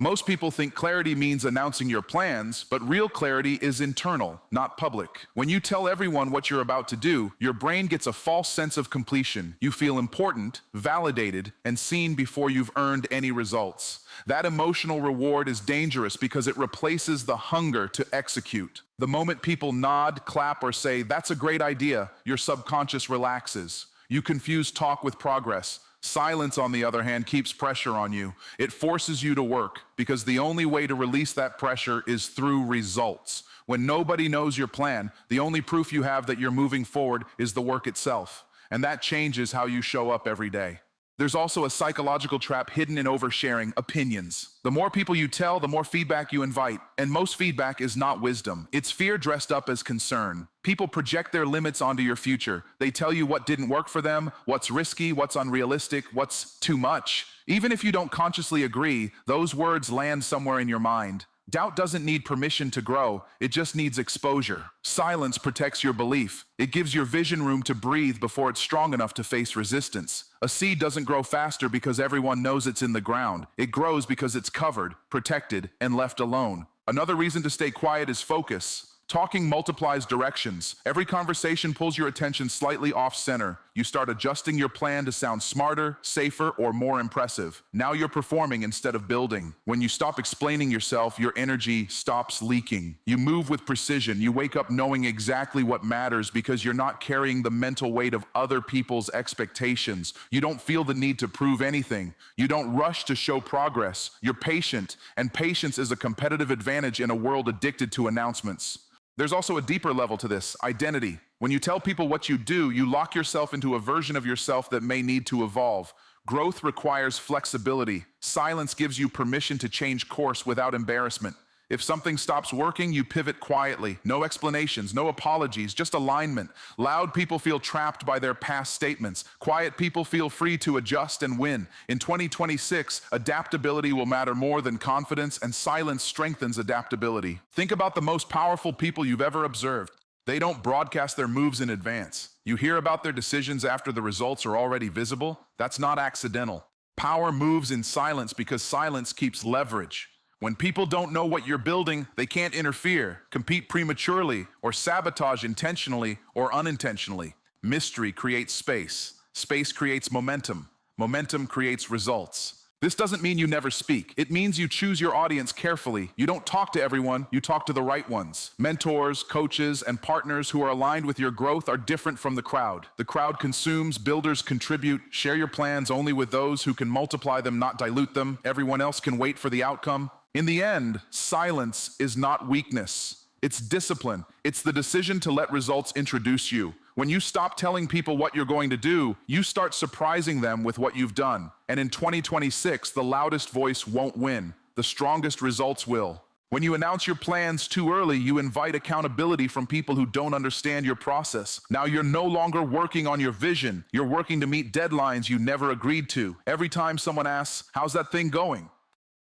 Most people think clarity means announcing your plans, but real clarity is internal, not public. When you tell everyone what you're about to do, your brain gets a false sense of completion. You feel important, validated, and seen before you've earned any results. That emotional reward is dangerous because it replaces the hunger to execute. The moment people nod, clap, or say, "That's a great idea," your subconscious relaxes. You confuse talk with progress. Silence, on the other hand, keeps pressure on you. It forces you to work, because the only way to release that pressure is through results. When nobody knows your plan, the only proof you have that you're moving forward is the work itself. And that changes how you show up every day. There's also a psychological trap hidden in oversharing: opinions. The more people you tell, the more feedback you invite. And most feedback is not wisdom. It's fear dressed up as concern. People project their limits onto your future. They tell you what didn't work for them, what's risky, what's unrealistic, what's too much. Even if you don't consciously agree, those words land somewhere in your mind. Doubt doesn't need permission to grow, it just needs exposure. Silence protects your belief. It gives your vision room to breathe before it's strong enough to face resistance. A seed doesn't grow faster because everyone knows it's in the ground. It grows because it's covered, protected, and left alone. Another reason to stay quiet is focus. Talking multiplies directions. Every conversation pulls your attention slightly off center. You start adjusting your plan to sound smarter, safer, or more impressive. Now you're performing instead of building. When you stop explaining yourself, your energy stops leaking. You move with precision. You wake up knowing exactly what matters because you're not carrying the mental weight of other people's expectations. You don't feel the need to prove anything. You don't rush to show progress. You're patient, and patience is a competitive advantage in a world addicted to announcements. There's also a deeper level to this: identity. When you tell people what you do, you lock yourself into a version of yourself that may need to evolve. Growth requires flexibility. Silence gives you permission to change course without embarrassment. If something stops working, you pivot quietly. No explanations, no apologies, just alignment. Loud people feel trapped by their past statements. Quiet people feel free to adjust and win. In 2026, adaptability will matter more than confidence, and silence strengthens adaptability. Think about the most powerful people you've ever observed. They don't broadcast their moves in advance. You hear about their decisions after the results are already visible. That's not accidental. Power moves in silence because silence keeps leverage. When people don't know what you're building, they can't interfere, compete prematurely, or sabotage intentionally or unintentionally. Mystery creates space. Space creates momentum. Momentum creates results. This doesn't mean you never speak. It means you choose your audience carefully. You don't talk to everyone, you talk to the right ones. Mentors, coaches, and partners who are aligned with your growth are different from the crowd. The crowd consumes, builders contribute. Share your plans only with those who can multiply them, not dilute them. Everyone else can wait for the outcome. In the end, silence is not weakness. It's discipline. It's the decision to let results introduce you. When you stop telling people what you're going to do, you start surprising them with what you've done. And in 2026, the loudest voice won't win. The strongest results will. When you announce your plans too early, you invite accountability from people who don't understand your process. Now you're no longer working on your vision. You're working to meet deadlines you never agreed to. Every time someone asks, "How's that thing going?"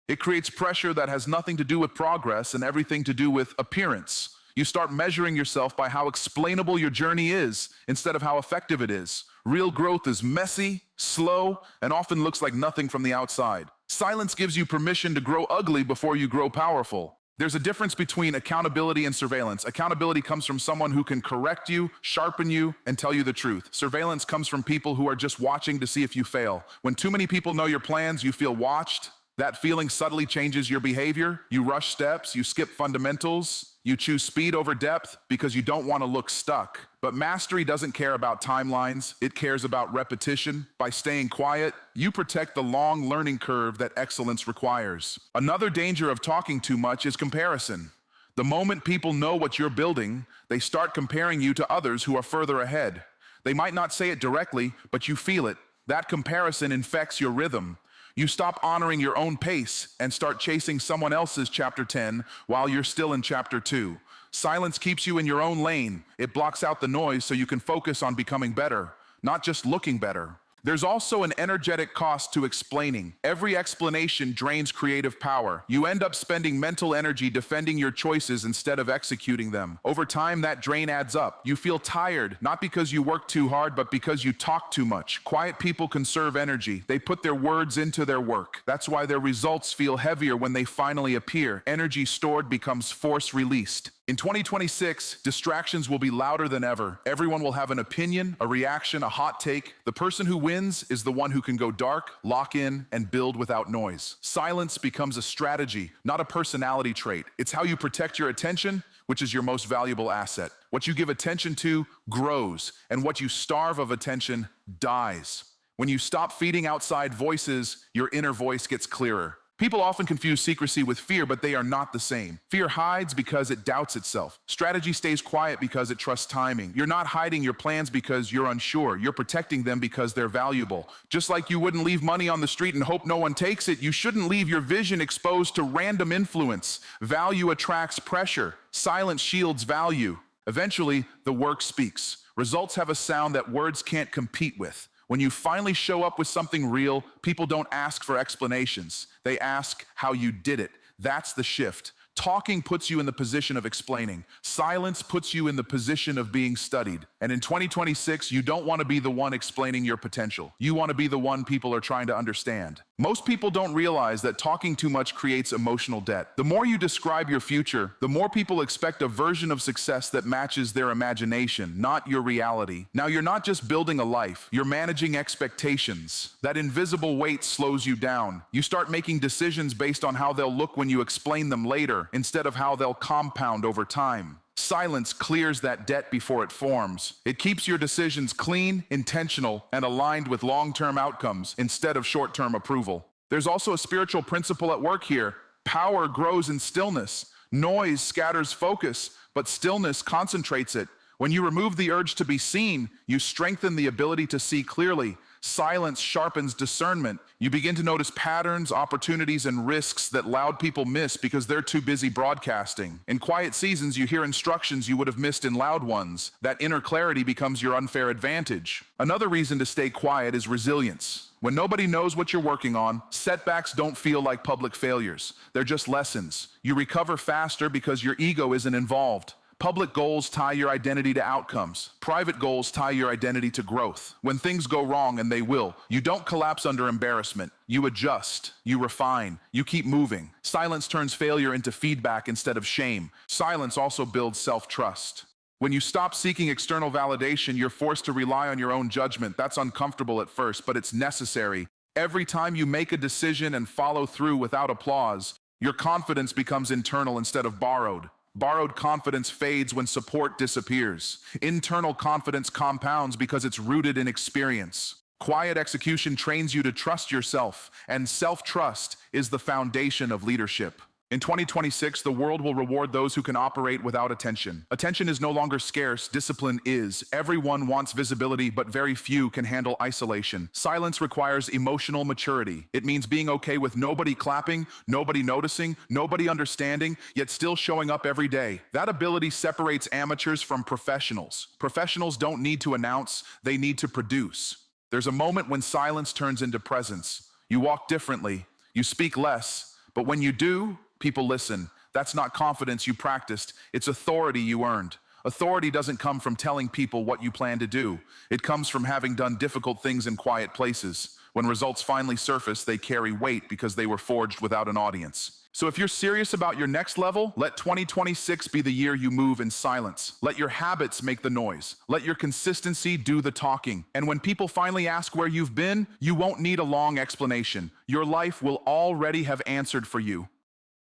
it creates pressure that has nothing to do with progress and everything to do with appearance. You start measuring yourself by how explainable your journey is instead of how effective it is. Real growth is messy, slow, and often looks like nothing from the outside. Silence gives you permission to grow ugly before you grow powerful. There's a difference between accountability and surveillance. Accountability comes from someone who can correct you, sharpen you, and tell you the truth. Surveillance comes from people who are just watching to see if you fail. When too many people know your plans, you feel watched. That feeling subtly changes your behavior. You rush steps, you skip fundamentals, you choose speed over depth because you don't want to look stuck. But mastery doesn't care about timelines, it cares about repetition. By staying quiet, you protect the long learning curve that excellence requires. Another danger of talking too much is comparison. The moment people know what you're building, they start comparing you to others who are further ahead. They might not say it directly, but you feel it. That comparison infects your rhythm. You stop honoring your own pace and start chasing someone else's chapter 10 while you're still in chapter 2. Silence keeps you in your own lane. It blocks out the noise so you can focus on becoming better, not just looking better. There's also an energetic cost to explaining. Every explanation drains creative power. You end up spending mental energy defending your choices instead of executing them. Over time, that drain adds up. You feel tired, not because you work too hard, but because you talk too much. Quiet people conserve energy. They put their words into their work. That's why their results feel heavier when they finally appear. Energy stored becomes force released. In 2026, distractions will be louder than ever. Everyone will have an opinion, a reaction, a hot take. The person who wins is the one who can go dark, lock in, and build without noise. Silence becomes a strategy, not a personality trait. It's how you protect your attention, which is your most valuable asset. What you give attention to grows, and what you starve of attention dies. When you stop feeding outside voices, your inner voice gets clearer. People often confuse secrecy with fear, but they are not the same. Fear hides because it doubts itself. Strategy stays quiet because it trusts timing. You're not hiding your plans because you're unsure. You're protecting them because they're valuable. Just like you wouldn't leave money on the street and hope no one takes it, you shouldn't leave your vision exposed to random influence. Value attracts pressure. Silence shields value. Eventually, the work speaks. Results have a sound that words can't compete with. When you finally show up with something real, people don't ask for explanations. They ask how you did it. That's the shift. Talking puts you in the position of explaining. Silence puts you in the position of being studied. And in 2026, you don't want to be the one explaining your potential. You want to be the one people are trying to understand. Most people don't realize that talking too much creates emotional debt. The more you describe your future, the more people expect a version of success that matches their imagination, not your reality. Now, you're not just building a life, you're managing expectations. That invisible weight slows you down. You start making decisions based on how they'll look when you explain them later, instead of how they'll compound over time. Silence clears that debt before it forms. It keeps your decisions clean, intentional, and aligned with long-term outcomes instead of short-term approval. There's also a spiritual principle at work here. Power grows in stillness. Noise scatters focus, but stillness concentrates it. When you remove the urge to be seen, you strengthen the ability to see clearly. Silence sharpens discernment. You begin to notice patterns, opportunities, and risks that loud people miss because they're too busy broadcasting. In quiet seasons, you hear instructions you would have missed in loud ones. That inner clarity becomes your unfair advantage. Another reason to stay quiet is resilience. When nobody knows what you're working on, setbacks don't feel like public failures. They're just lessons. You recover faster because your ego isn't involved. Public goals tie your identity to outcomes. Private goals tie your identity to growth. When things go wrong, and they will, you don't collapse under embarrassment. You adjust, you refine, you keep moving. Silence turns failure into feedback instead of shame. Silence also builds self-trust. When you stop seeking external validation, you're forced to rely on your own judgment. That's uncomfortable at first, but it's necessary. Every time you make a decision and follow through without applause, your confidence becomes internal instead of borrowed. Borrowed confidence fades when support disappears. Internal confidence compounds because it's rooted in experience. Quiet execution trains you to trust yourself, and self-trust is the foundation of leadership. In 2026, the world will reward those who can operate without attention. Attention is no longer scarce, discipline is. Everyone wants visibility, but very few can handle isolation. Silence requires emotional maturity. It means being okay with nobody clapping, nobody noticing, nobody understanding, yet still showing up every day. That ability separates amateurs from professionals. Professionals don't need to announce, they need to produce. There's a moment when silence turns into presence. You walk differently, you speak less, but when you do, people listen. That's not confidence you practiced, it's authority you earned. Authority doesn't come from telling people what you plan to do. It comes from having done difficult things in quiet places. When results finally surface, they carry weight because they were forged without an audience. So if you're serious about your next level, let 2026 be the year you move in silence. Let your habits make the noise. Let your consistency do the talking. And when people finally ask where you've been, you won't need a long explanation. Your life will already have answered for you.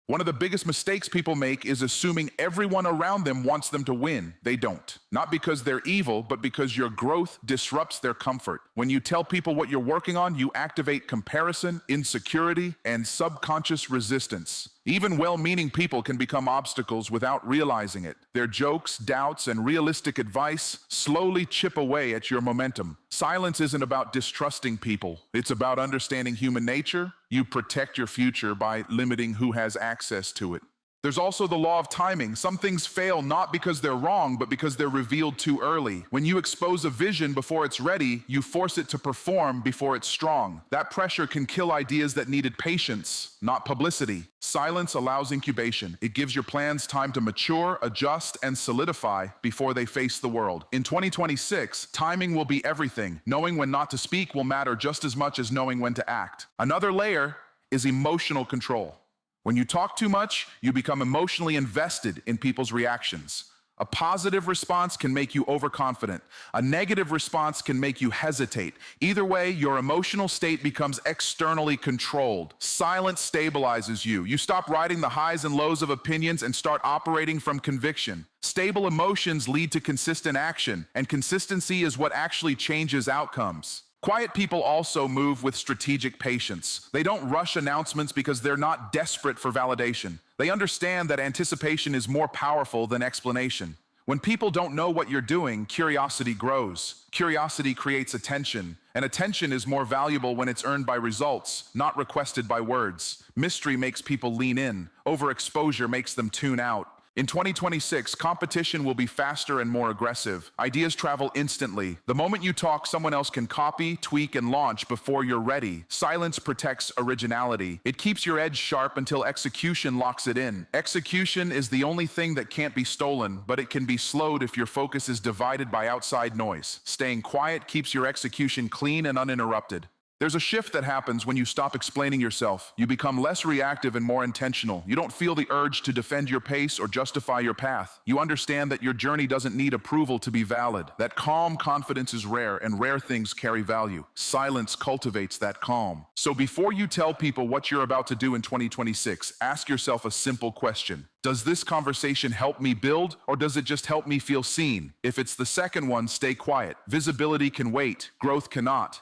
One of the biggest mistakes people make is assuming everyone around them wants them to win. They don't. Not because they're evil, but because your growth disrupts their comfort. When you tell people what you're working on, you activate comparison, insecurity, and subconscious resistance. Even well-meaning people can become obstacles without realizing it. Their jokes, doubts, and realistic advice slowly chip away at your momentum. Silence isn't about distrusting people. It's about understanding human nature. You protect your future by limiting who has access to it. There's also the law of timing. Some things fail not because they're wrong, but because they're revealed too early. When you expose a vision before it's ready, you force it to perform before it's strong. That pressure can kill ideas that needed patience, not publicity. Silence allows incubation. It gives your plans time to mature, adjust, and solidify before they face the world. In 2026, timing will be everything. Knowing when not to speak will matter just as much as knowing when to act. Another layer is emotional control. When you talk too much, you become emotionally invested in people's reactions. A positive response can make you overconfident. A negative response can make you hesitate. Either way, your emotional state becomes externally controlled. Silence stabilizes you. You stop riding the highs and lows of opinions and start operating from conviction. Stable emotions lead to consistent action, and consistency is what actually changes outcomes. Quiet people also move with strategic patience. They don't rush announcements because they're not desperate for validation. They understand that anticipation is more powerful than explanation. When people don't know what you're doing, curiosity grows. Curiosity creates attention, and attention is more valuable when it's earned by results, not requested by words. Mystery makes people lean in. Overexposure makes them tune out. In 2026, competition will be faster and more aggressive. Ideas travel instantly. The moment you talk, someone else can copy, tweak, and launch before you're ready. Silence protects originality. It keeps your edge sharp until execution locks it in. Execution is the only thing that can't be stolen, but it can be slowed if your focus is divided by outside noise. Staying quiet keeps your execution clean and uninterrupted. There's a shift that happens when you stop explaining yourself. You become less reactive and more intentional. You don't feel the urge to defend your pace or justify your path. You understand that your journey doesn't need approval to be valid. That calm confidence is rare, and rare things carry value. Silence cultivates that calm. So before you tell people what you're about to do in 2026, ask yourself a simple question. Does this conversation help me build, or does it just help me feel seen? If it's the second one, stay quiet. Visibility can wait. Growth cannot.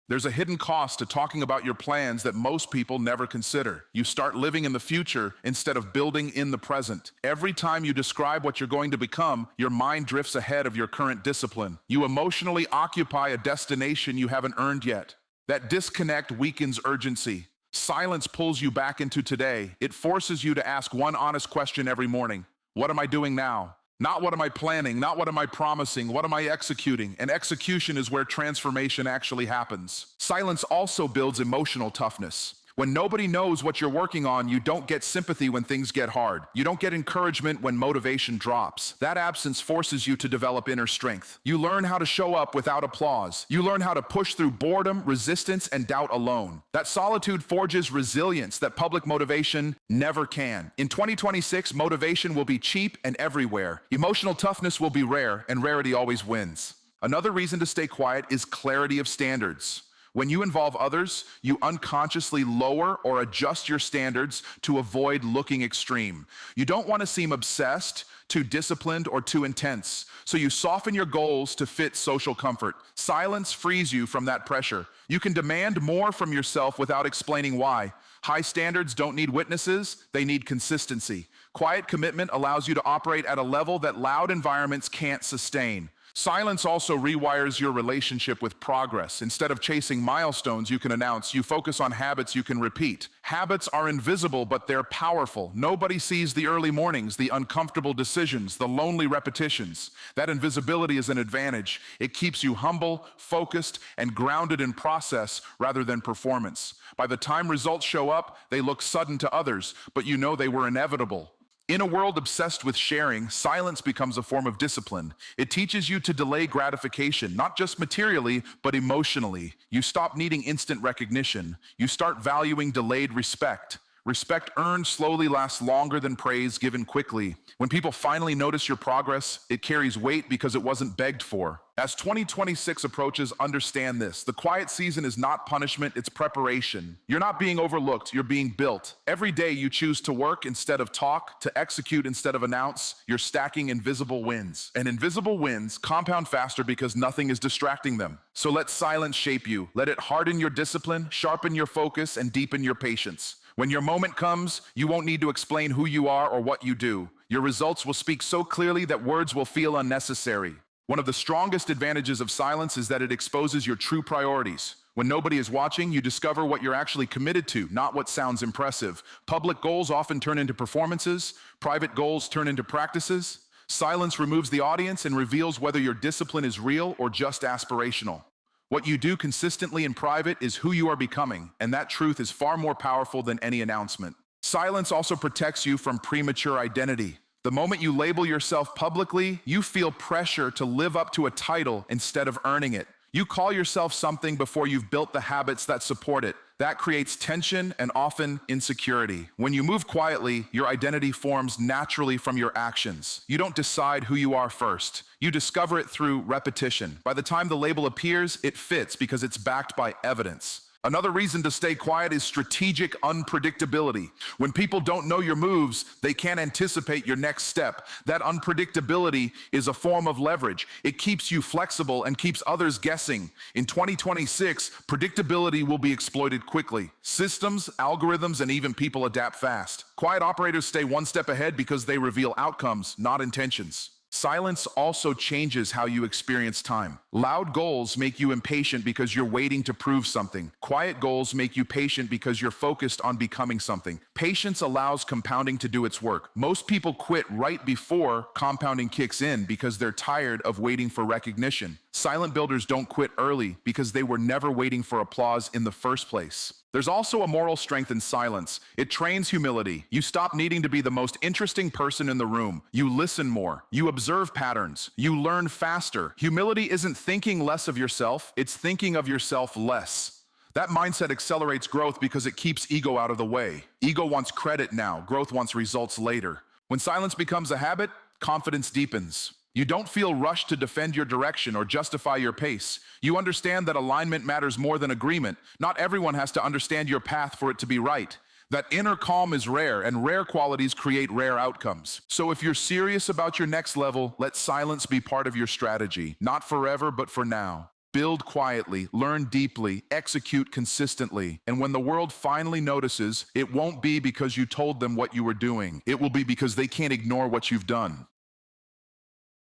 There's a hidden cost to talking about your plans that most people never consider. You start living in the future instead of building in the present. Every time you describe what you're going to become, your mind drifts ahead of your current discipline. You emotionally occupy a destination you haven't earned yet. That disconnect weakens urgency. Silence pulls you back into today. It forces you to ask one honest question every morning. What am I doing now? Not what am I planning, not what am I promising, what am I executing? And execution is where transformation actually happens. Silence also builds emotional toughness. When nobody knows what you're working on, you don't get sympathy when things get hard. You don't get encouragement when motivation drops. That absence forces you to develop inner strength. You learn how to show up without applause. You learn how to push through boredom, resistance, and doubt alone. That solitude forges resilience that public motivation never can. In 2026, motivation will be cheap and everywhere. Emotional toughness will be rare, and rarity always wins. Another reason to stay quiet is clarity of standards. When you involve others, you unconsciously lower or adjust your standards to avoid looking extreme. You don't want to seem obsessed, too disciplined, or too intense, so you soften your goals to fit social comfort. Silence frees you from that pressure. You can demand more from yourself without explaining why. High standards don't need witnesses, they need consistency. Quiet commitment allows you to operate at a level that loud environments can't sustain. Silence also rewires your relationship with progress. Instead of chasing milestones you can announce, you focus on habits you can repeat. Habits are invisible, but they're powerful. Nobody sees the early mornings, the uncomfortable decisions, the lonely repetitions. That invisibility is an advantage. It keeps you humble, focused, and grounded in process rather than performance. By the time results show up, they look sudden to others, but you know they were inevitable. In a world obsessed with sharing, silence becomes a form of discipline. It teaches you to delay gratification, not just materially, but emotionally. You stop needing instant recognition. You start valuing delayed respect. Respect earned slowly lasts longer than praise given quickly. When people finally notice your progress, it carries weight because it wasn't begged for. As 2026 approaches, understand this. The quiet season is not punishment, it's preparation. You're not being overlooked, you're being built. Every day you choose to work instead of talk, to execute instead of announce. You're stacking invisible wins. And invisible wins compound faster because nothing is distracting them. So let silence shape you. Let it harden your discipline, sharpen your focus, and deepen your patience. When your moment comes, you won't need to explain who you are or what you do. Your results will speak so clearly that words will feel unnecessary. One of the strongest advantages of silence is that it exposes your true priorities. When nobody is watching, you discover what you're actually committed to, not what sounds impressive. Public goals often turn into performances. Private goals turn into practices. Silence removes the audience and reveals whether your discipline is real or just aspirational. What you do consistently in private is who you are becoming, and that truth is far more powerful than any announcement. Silence also protects you from premature identity. The moment you label yourself publicly, you feel pressure to live up to a title instead of earning it. You call yourself something before you've built the habits that support it. That creates tension and often insecurity. When you move quietly, your identity forms naturally from your actions. You don't decide who you are first. You discover it through repetition. By the time the label appears, it fits because it's backed by evidence. Another reason to stay quiet is strategic unpredictability. When people don't know your moves, they can't anticipate your next step. That unpredictability is a form of leverage. It keeps you flexible and keeps others guessing. In 2026, predictability will be exploited quickly. Systems, algorithms, and even people adapt fast. Quiet operators stay one step ahead because they reveal outcomes, not intentions. Silence also changes how you experience time. Loud goals make you impatient because you're waiting to prove something. Quiet goals make you patient because you're focused on becoming something. Patience allows compounding to do its work. Most people quit right before compounding kicks in because they're tired of waiting for recognition. Silent builders don't quit early because they were never waiting for applause in the first place. There's also a moral strength in silence. It trains humility. You stop needing to be the most interesting person in the room. You listen more. You observe patterns. You learn faster. Humility isn't thinking less of yourself, it's thinking of yourself less. That mindset accelerates growth because it keeps ego out of the way. Ego wants credit now, growth wants results later. When silence becomes a habit, confidence deepens. You don't feel rushed to defend your direction or justify your pace. You understand that alignment matters more than agreement. Not everyone has to understand your path for it to be right. That inner calm is rare, and rare qualities create rare outcomes. So if you're serious about your next level, let silence be part of your strategy. Not forever, but for now. Build quietly, learn deeply, execute consistently. And when the world finally notices, it won't be because you told them what you were doing. It will be because they can't ignore what you've done.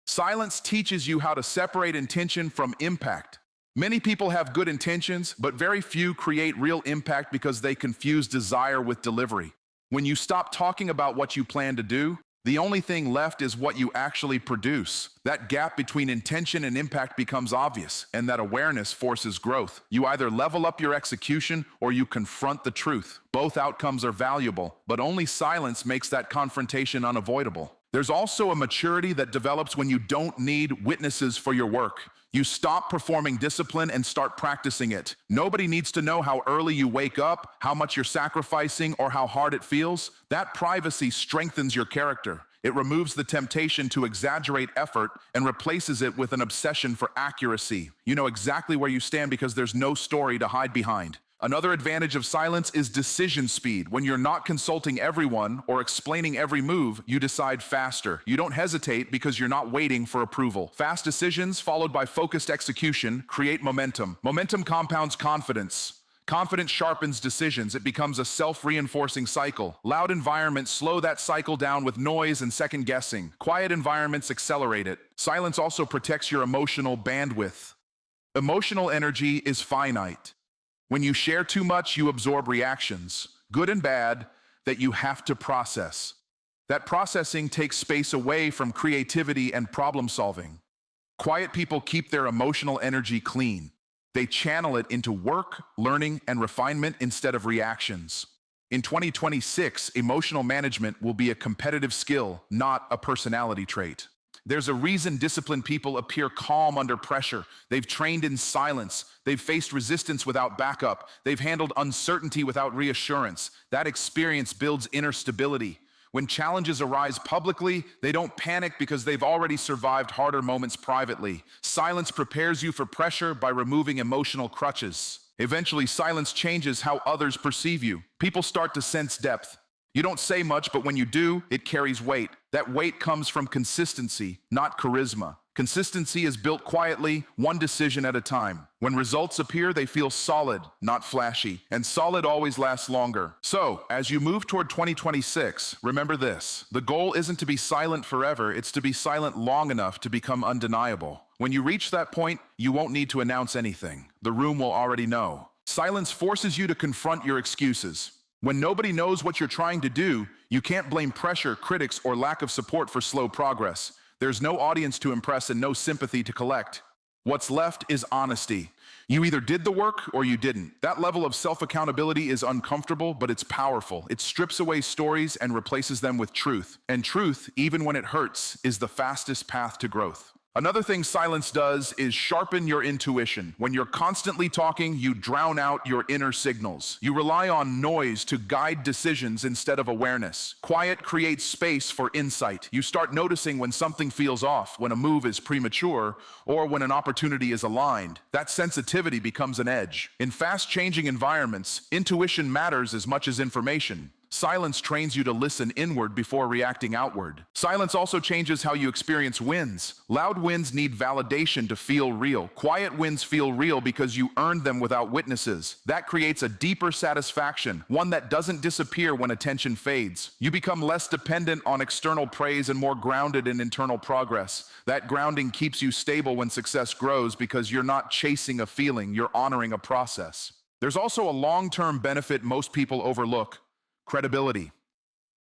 Silence teaches you how to separate intention from impact. Many people have good intentions, but very few create real impact because they confuse desire with delivery. When you stop talking about what you plan to do, the only thing left is what you actually produce. That gap between intention and impact becomes obvious, and that awareness forces growth. You either level up your execution or you confront the truth. Both outcomes are valuable, but only silence makes that confrontation unavoidable. There's also a maturity that develops when you don't need witnesses for your work. You stop performing discipline and start practicing it. Nobody needs to know how early you wake up, how much you're sacrificing, or how hard it feels. That privacy strengthens your character. It removes the temptation to exaggerate effort and replaces it with an obsession for accuracy. You know exactly where you stand because there's no story to hide behind. Another advantage of silence is decision speed. When you're not consulting everyone or explaining every move, you decide faster. You don't hesitate because you're not waiting for approval. Fast decisions followed by focused execution create momentum. Momentum compounds confidence. Confidence sharpens decisions. It becomes a self-reinforcing cycle. Loud environments slow that cycle down with noise and second guessing. Quiet environments accelerate it. Silence also protects your emotional bandwidth. Emotional energy is finite. When you share too much, you absorb reactions, good and bad, that you have to process. That processing takes space away from creativity and problem solving. Quiet people keep their emotional energy clean. They channel it into work, learning, and refinement instead of reactions. In 2026, emotional management will be a competitive skill, not a personality trait. There's a reason disciplined people appear calm under pressure. They've trained in silence. They've faced resistance without backup. They've handled uncertainty without reassurance. That experience builds inner stability. When challenges arise publicly, they don't panic because they've already survived harder moments privately. Silence prepares you for pressure by removing emotional crutches. Eventually, silence changes how others perceive you. People start to sense depth. You don't say much, but when you do, it carries weight. That weight comes from consistency, not charisma. Consistency is built quietly, one decision at a time. When results appear, they feel solid, not flashy. And solid always lasts longer. So, as you move toward 2026, remember this. The goal isn't to be silent forever, it's to be silent long enough to become undeniable. When you reach that point, you won't need to announce anything. The room will already know. Silence forces you to confront your excuses. When nobody knows what you're trying to do, you can't blame pressure, critics, or lack of support for slow progress. There's no audience to impress and no sympathy to collect. What's left is honesty. You either did the work or you didn't. That level of self-accountability is uncomfortable, but it's powerful. It strips away stories and replaces them with truth. And truth, even when it hurts, is the fastest path to growth. Another thing silence does is sharpen your intuition. When you're constantly talking, you drown out your inner signals. You rely on noise to guide decisions instead of awareness. Quiet creates space for insight. You start noticing when something feels off, when a move is premature, or when an opportunity is aligned. That sensitivity becomes an edge. In fast-changing environments, intuition matters as much as information. Silence trains you to listen inward before reacting outward. Silence also changes how you experience wins. Loud wins need validation to feel real. Quiet wins feel real because you earned them without witnesses. That creates a deeper satisfaction, one that doesn't disappear when attention fades. You become less dependent on external praise and more grounded in internal progress. That grounding keeps you stable when success grows because you're not chasing a feeling, you're honoring a process. There's also a long-term benefit most people overlook. Credibility.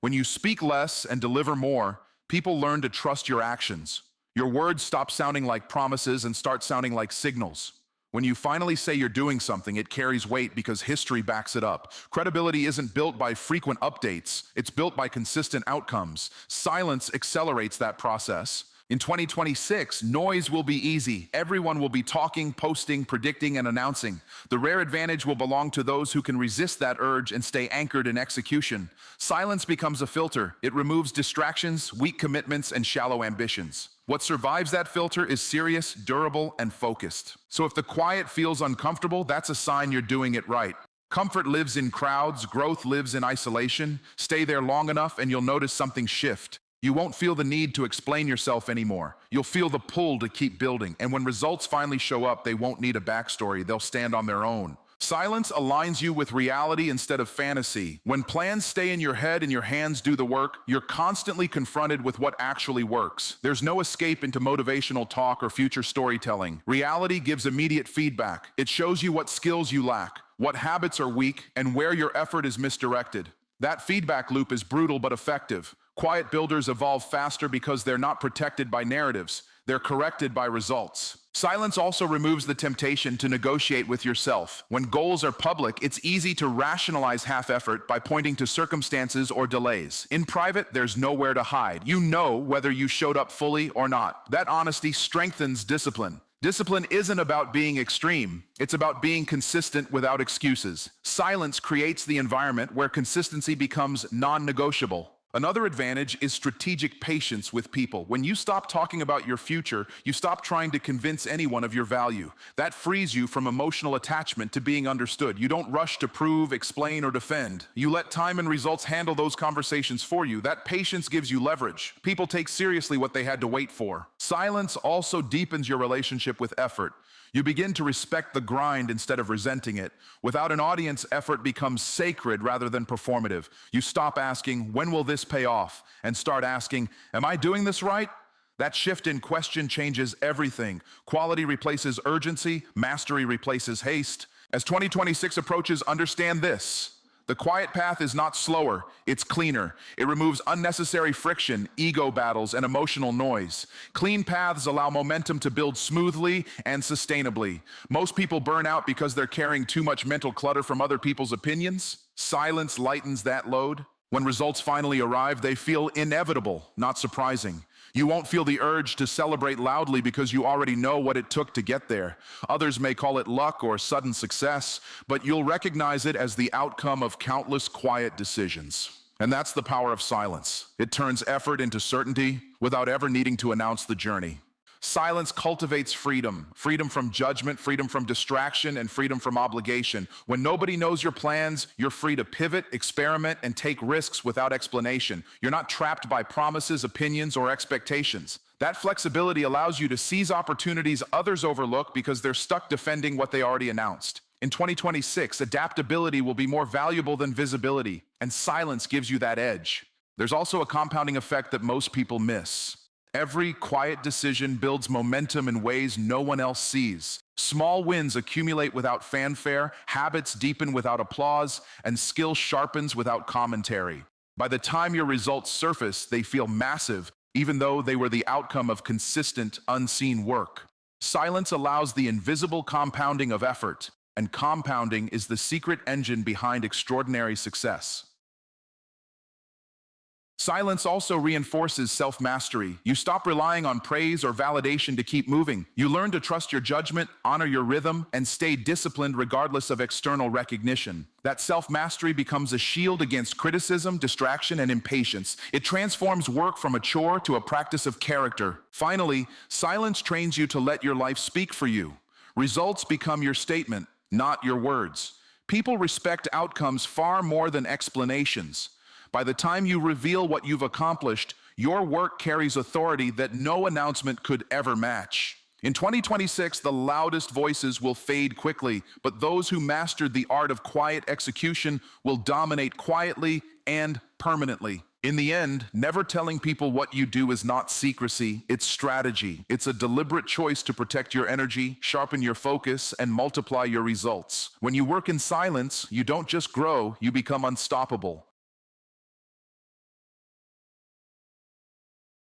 When you speak less and deliver more, people learn to trust your actions. Your words stop sounding like promises and start sounding like signals. When you finally say you're doing something, it carries weight because history backs it up. Credibility isn't built by frequent updates, it's built by consistent outcomes. Silence accelerates that process. In 2026, noise will be easy. Everyone will be talking, posting, predicting, and announcing. The rare advantage will belong to those who can resist that urge and stay anchored in execution. Silence becomes a filter. It removes distractions, weak commitments, and shallow ambitions. What survives that filter is serious, durable, and focused. So if the quiet feels uncomfortable, that's a sign you're doing it right. Comfort lives in crowds, growth lives in isolation. Stay there long enough and you'll notice something shift. You won't feel the need to explain yourself anymore. You'll feel the pull to keep building. And when results finally show up, they won't need a backstory. They'll stand on their own. Silence aligns you with reality instead of fantasy. When plans stay in your head and your hands do the work, you're constantly confronted with what actually works. There's no escape into motivational talk or future storytelling. Reality gives immediate feedback. It shows you what skills you lack, what habits are weak, and where your effort is misdirected. That feedback loop is brutal but effective. Quiet builders evolve faster because they're not protected by narratives. They're corrected by results. Silence also removes the temptation to negotiate with yourself. When goals are public, it's easy to rationalize half-effort by pointing to circumstances or delays. In private, there's nowhere to hide. You know whether you showed up fully or not. That honesty strengthens discipline. Discipline isn't about being extreme. It's about being consistent without excuses. Silence creates the environment where consistency becomes non-negotiable. Another advantage is strategic patience with people. When you stop talking about your future, you stop trying to convince anyone of your value. That frees you from emotional attachment to being understood. You don't rush to prove, explain, or defend. You let time and results handle those conversations for you. That patience gives you leverage. People take seriously what they had to wait for. Silence also deepens your relationship with effort. You begin to respect the grind instead of resenting it. Without an audience, effort becomes sacred rather than performative. You stop asking, when will this pay off? And start asking, am I doing this right? That shift in question changes everything. Quality replaces urgency, mastery replaces haste. As 2026 approaches, understand this. The quiet path is not slower, it's cleaner. It removes unnecessary friction, ego battles, and emotional noise. Clean paths allow momentum to build smoothly and sustainably. Most people burn out because they're carrying too much mental clutter from other people's opinions. Silence lightens that load. When results finally arrive, they feel inevitable, not surprising. You won't feel the urge to celebrate loudly because you already know what it took to get there. Others may call it luck or sudden success, but you'll recognize it as the outcome of countless quiet decisions. And that's the power of silence. It turns effort into certainty without ever needing to announce the journey. Silence cultivates freedom. Freedom from judgment, freedom from distraction, and freedom from obligation. When nobody knows your plans, you're free to pivot, experiment, and take risks without explanation. You're not trapped by promises, opinions, or expectations. That flexibility allows you to seize opportunities others overlook because they're stuck defending what they already announced. In 2026, adaptability will be more valuable than visibility, and silence gives you that edge. There's also a compounding effect that most people miss. Every quiet decision builds momentum in ways no one else sees. Small wins accumulate without fanfare, habits deepen without applause, and skill sharpens without commentary. By the time your results surface, they feel massive, even though they were the outcome of consistent, unseen work. Silence allows the invisible compounding of effort, and compounding is the secret engine behind extraordinary success. Silence also reinforces self-mastery. You stop relying on praise or validation to keep moving. You learn to trust your judgment, honor your rhythm, and stay disciplined regardless of external recognition. That self-mastery becomes a shield against criticism, distraction, and impatience. It transforms work from a chore to a practice of character. Finally, silence trains you to let your life speak for you. Results become your statement, not your words. People respect outcomes far more than explanations. By the time you reveal what you've accomplished, your work carries authority that no announcement could ever match. In 2026, the loudest voices will fade quickly, but those who mastered the art of quiet execution will dominate quietly and permanently. In the end, never telling people what you do is not secrecy, it's strategy. It's a deliberate choice to protect your energy, sharpen your focus, and multiply your results. When you work in silence, you don't just grow, you become unstoppable.